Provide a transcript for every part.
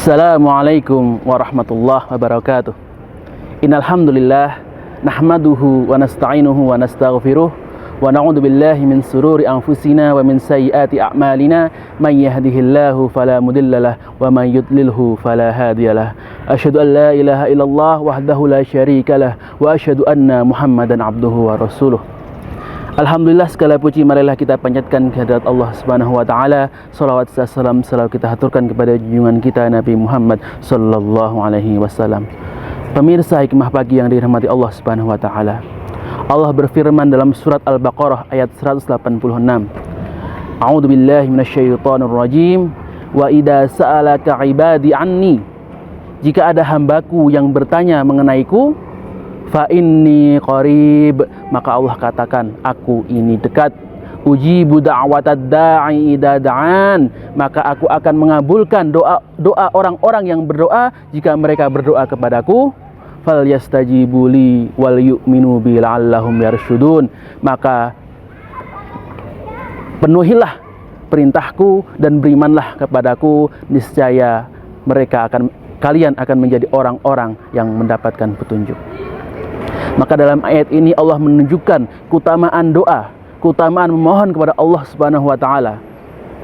Assalamualaikum warahmatullahi wabarakatuh. Innal hamdalillah nahmaduhu wa nasta'inuhu wa nastaghfiruh wa na'udzu billahi min sururi anfusina wa min sayyiati a'malina may yahdihillahu fala mudhillalah wa may yudlilhu fala hadiyalah. Asyhadu an la ilaha illallah wahdahu la syarikalah wa asyhadu anna Muhammadan abduhu wa rasuluh. Alhamdulillah, segala puji marilah kita panjatkan kehadirat Allah Subhanahu wa taala. Shalawat dan salam selalu kita haturkan kepada junjungan kita Nabi Muhammad sallallahu alaihi wasallam. Pemirsa Hikmah Pagi yang dirahmati Allah Subhanahu wa taala. Allah berfirman dalam surat Al-Baqarah ayat 186. A'udzu billahi minasyaitonir rajim. Wa idza sa'alaka 'ibadi anni. Jika ada hambaku yang bertanya mengenaiku, fa inni qarib, maka Allah katakan, aku ini dekat. Ujibu da'watad da'i idza da'an, maka aku akan mengabulkan doa orang-orang yang berdoa jika mereka berdoa kepadaku. Falyastajibu li wal yu'minu bi la'allahum yarshudun, maka penuhilah perintahku dan berimanlah kepadaku, niscaya kalian akan menjadi orang-orang yang mendapatkan petunjuk. Maka dalam ayat ini Allah menunjukkan keutamaan doa, keutamaan memohon kepada Allah Subhanahu wa taala.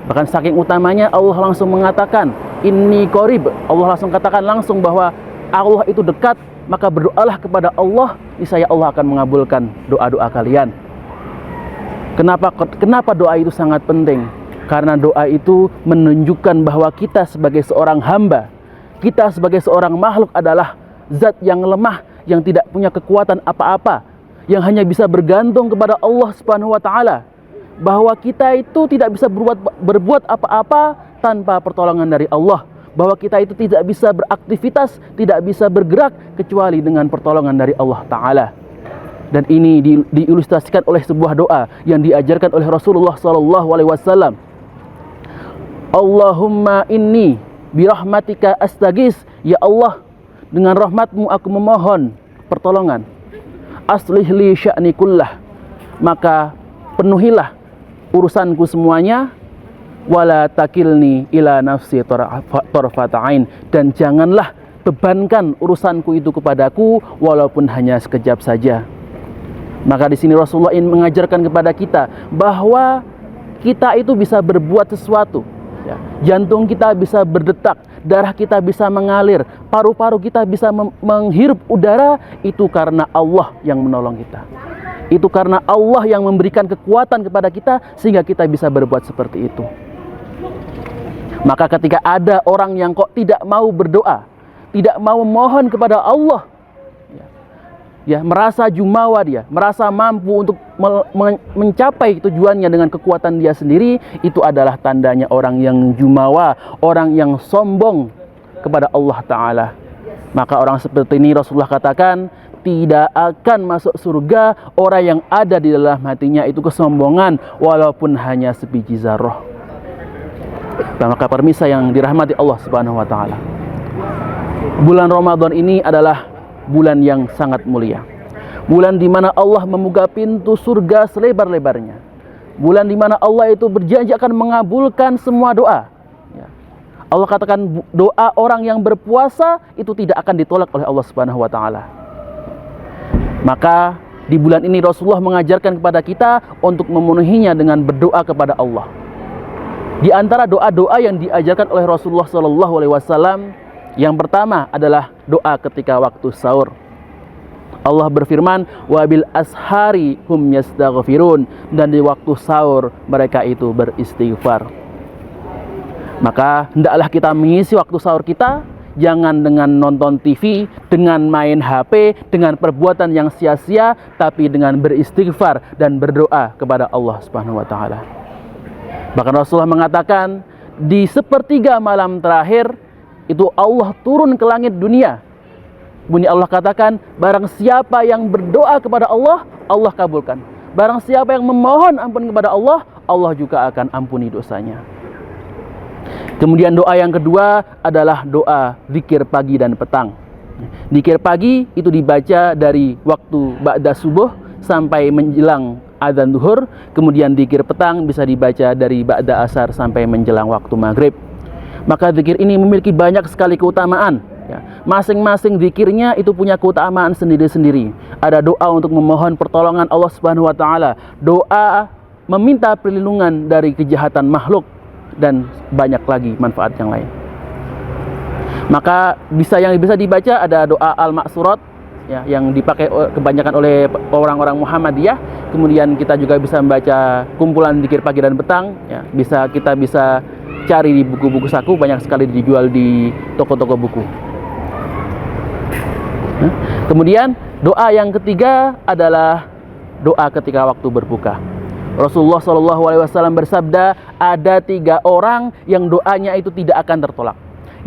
Bahkan saking utamanya Allah langsung mengatakan, inni qarib. Allah langsung katakan langsung bahwa Allah itu dekat, maka berdoalah kepada Allah, niscaya Allah akan mengabulkan doa-doa kalian. Kenapa doa itu sangat penting? Karena doa itu menunjukkan bahwa kita sebagai seorang hamba, kita sebagai seorang makhluk adalah zat yang lemah, yang tidak punya kekuatan apa-apa, yang hanya bisa bergantung kepada Allah Subhanahu wa taala. Bahwa kita itu tidak bisa berbuat apa-apa tanpa pertolongan dari Allah. Bahwa kita itu tidak bisa beraktivitas, tidak bisa bergerak kecuali dengan pertolongan dari Allah taala. Dan ini diilustrasikan oleh sebuah doa yang diajarkan oleh Rasulullah sallallahu alaihi wasallam. Allahumma inni birahmatika astaghis, ya Allah, dengan rahmatmu aku memohon pertolongan. Aslih li sya'ni kullah, maka penuhilah urusanku semuanya. Wala takilni ila nafsi tarfata ain, dan janganlah bebankan urusanku itu kepadaku walaupun hanya sekejap saja. Maka di sini Rasulullah ingin mengajarkan kepada kita bahwa kita itu bisa berbuat sesuatu. Ya, jantung kita bisa berdetak, darah kita bisa mengalir, paru-paru kita bisa menghirup udara, itu karena Allah yang menolong kita. Itu karena Allah yang memberikan kekuatan kepada kita sehingga kita bisa berbuat seperti itu. Maka ketika ada orang yang kok tidak mau berdoa, tidak mau memohon kepada Allah, merasa jumawa dia, merasa mampu untuk mencapai tujuannya dengan kekuatan dia sendiri, itu adalah tandanya orang yang jumawa, orang yang sombong kepada Allah Ta'ala. Maka orang seperti ini Rasulullah katakan, tidak akan masuk surga orang yang ada di dalam hatinya itu kesombongan, walaupun hanya sebiji zarrah. Maka permisa yang dirahmati Allah Subhanahu wa Ta'ala, bulan Ramadan ini adalah bulan yang sangat mulia, bulan di mana Allah membuka pintu surga selebar-lebarnya, bulan di mana Allah itu berjanji akan mengabulkan semua doa. Allah katakan doa orang yang berpuasa itu tidak akan ditolak oleh Allah Subhanahu wa taala. Maka di bulan ini Rasulullah mengajarkan kepada kita untuk memenuhinya dengan berdoa kepada Allah. Di antara doa-doa yang diajarkan oleh Rasulullah sallallahu alaihi wasallam, yang pertama adalah doa ketika waktu sahur. Allah berfirman, wa bil ashari hum yastaghfirun, dan di waktu sahur mereka itu beristighfar. Maka hendaklah kita mengisi waktu sahur kita, jangan dengan nonton TV, dengan main HP, dengan perbuatan yang sia-sia, tapi dengan beristighfar dan berdoa kepada Allah Subhanahu wa taala. Bahkan Rasulullah mengatakan, di sepertiga malam terakhir itu Allah turun ke langit dunia. Bunyi Allah katakan, barang siapa yang berdoa kepada Allah, Allah kabulkan. Barang siapa yang memohon ampun kepada Allah, Allah juga akan ampuni dosanya. Kemudian doa yang kedua adalah doa zikir pagi dan petang. Zikir pagi itu dibaca dari waktu ba'da subuh sampai menjelang azan zuhur. Kemudian zikir petang bisa dibaca dari ba'da asar sampai menjelang waktu maghrib. Maka zikir ini memiliki banyak sekali keutamaan. Ya, masing-masing zikirnya itu punya keutamaan sendiri-sendiri. Ada doa untuk memohon pertolongan Allah Subhanahu wa taala, doa meminta perlindungan dari kejahatan makhluk, dan banyak lagi manfaat yang lain. Maka yang bisa dibaca ada doa al-ma'surat, ya, yang dipakai kebanyakan oleh orang-orang Muhammadiyah. Kemudian kita juga bisa membaca kumpulan zikir pagi dan petang, ya. Kita bisa cari di buku-buku saku, banyak sekali dijual di toko-toko buku. Kemudian doa yang ketiga adalah doa ketika waktu berbuka. Rasulullah SAW bersabda, ada 3 orang yang doanya itu tidak akan tertolak.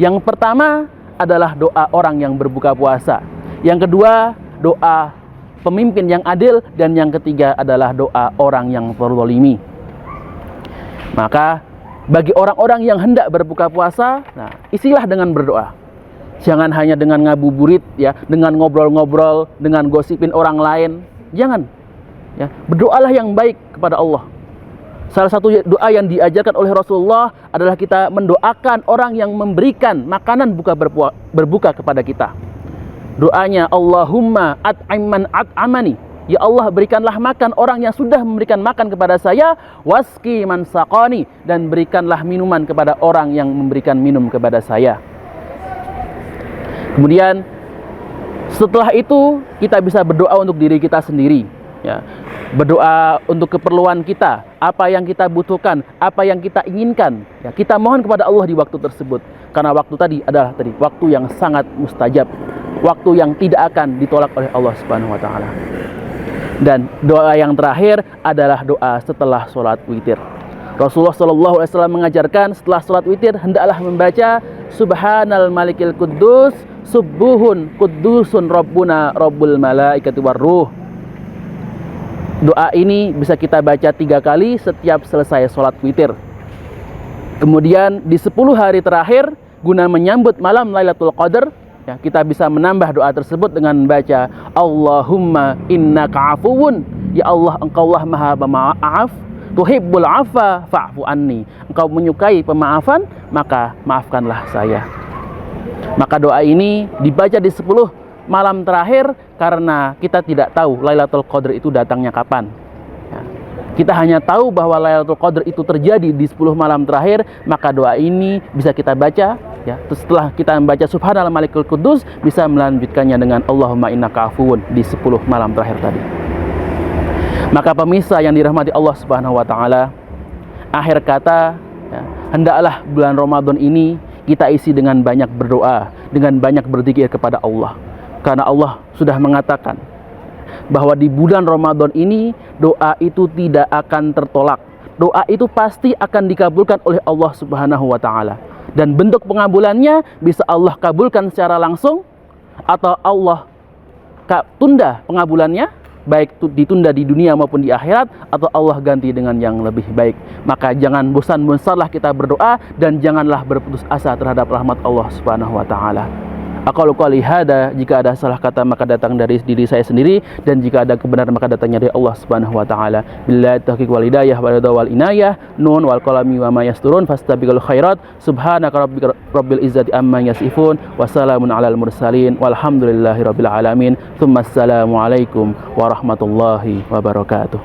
Yang pertama adalah doa orang yang berbuka puasa. Yang kedua, doa pemimpin yang adil. Dan yang ketiga adalah doa orang yang terzalimi. Maka bagi orang-orang yang hendak berbuka puasa, isilah dengan berdoa. Jangan hanya dengan ngabuburit, ya, dengan ngobrol-ngobrol, dengan gosipin orang lain. Jangan. Ya, berdoalah yang baik kepada Allah. Salah satu doa yang diajarkan oleh Rasulullah adalah kita mendoakan orang yang memberikan makanan berbuka kepada kita. Doanya, Allahumma at'imman at'amani. Ya Allah, berikanlah makan orang yang sudah memberikan makan kepada saya, waski man saqani, dan berikanlah minuman kepada orang yang memberikan minum kepada saya. Kemudian setelah itu kita bisa berdoa untuk diri kita sendiri, ya. Berdoa untuk keperluan kita, apa yang kita butuhkan, apa yang kita inginkan, ya. Kita mohon kepada Allah di waktu tersebut, karena waktu tadi adalah waktu yang sangat mustajab, waktu yang tidak akan ditolak oleh Allah Subhanahu wa taala. Dan doa yang terakhir adalah doa setelah sholat witir. Rasulullah SAW mengajarkan setelah sholat witir hendaklah membaca Subhanal Malikil Quddus Subuhun Quddusun Rabbuna Rabbul Malaikati Warruh. Doa ini bisa kita baca 3 kali setiap selesai sholat witir. Kemudian di 10 hari terakhir guna menyambut malam Lailatul Qadar, ya, kita bisa menambah doa tersebut dengan membaca Allahumma innaka afuwun, ya Allah, engkaulah maha pemaaf, tuhibbul afa fa'fu anni, engkau menyukai pemaafan, maka maafkanlah saya. Maka doa ini dibaca di 10 malam terakhir karena kita tidak tahu Lailatul Qadar itu datangnya kapan. Ya. Kita hanya tahu bahwa Lailatul Qadar itu terjadi di 10 malam terakhir, maka doa ini bisa kita baca, ya. Setelah kita membaca Subhanal Malikul Quddus, bisa melanjutkannya dengan Allahumma innaka afuwun di 10 malam terakhir tadi. Maka pemirsa yang dirahmati Allah Subhanahu wa taala, akhir kata, ya, hendaklah bulan Ramadan ini kita isi dengan banyak berdoa, dengan banyak berzikir kepada Allah. Karena Allah sudah mengatakan bahwa di bulan Ramadan ini doa itu tidak akan tertolak. Doa itu pasti akan dikabulkan oleh Allah Subhanahu wa taala. Dan bentuk pengabulannya bisa Allah kabulkan secara langsung, atau Allah tunda pengabulannya, baik ditunda di dunia maupun di akhirat, atau Allah ganti dengan yang lebih baik. Maka jangan bosan-bosanlah kita berdoa, dan janganlah berputus asa terhadap rahmat Allah Subhanahu wa taala. Aqalu qouli hada, jika ada salah kata maka datang dari diri saya sendiri, dan jika ada kebenaran maka datangnya dari Allah Subhanahu wa taala. Billahi taufiq wal hidayah wal inayah. Nun wal qalami wa ma yasturun fastabiqul khairat. Subhanaka rabbil izzati amma yasifun. Wassalamun alal mursalin walhamdulillahi rabbil alamin. Tsumma assalamu alaikum warahmatullahi wabarakatuh.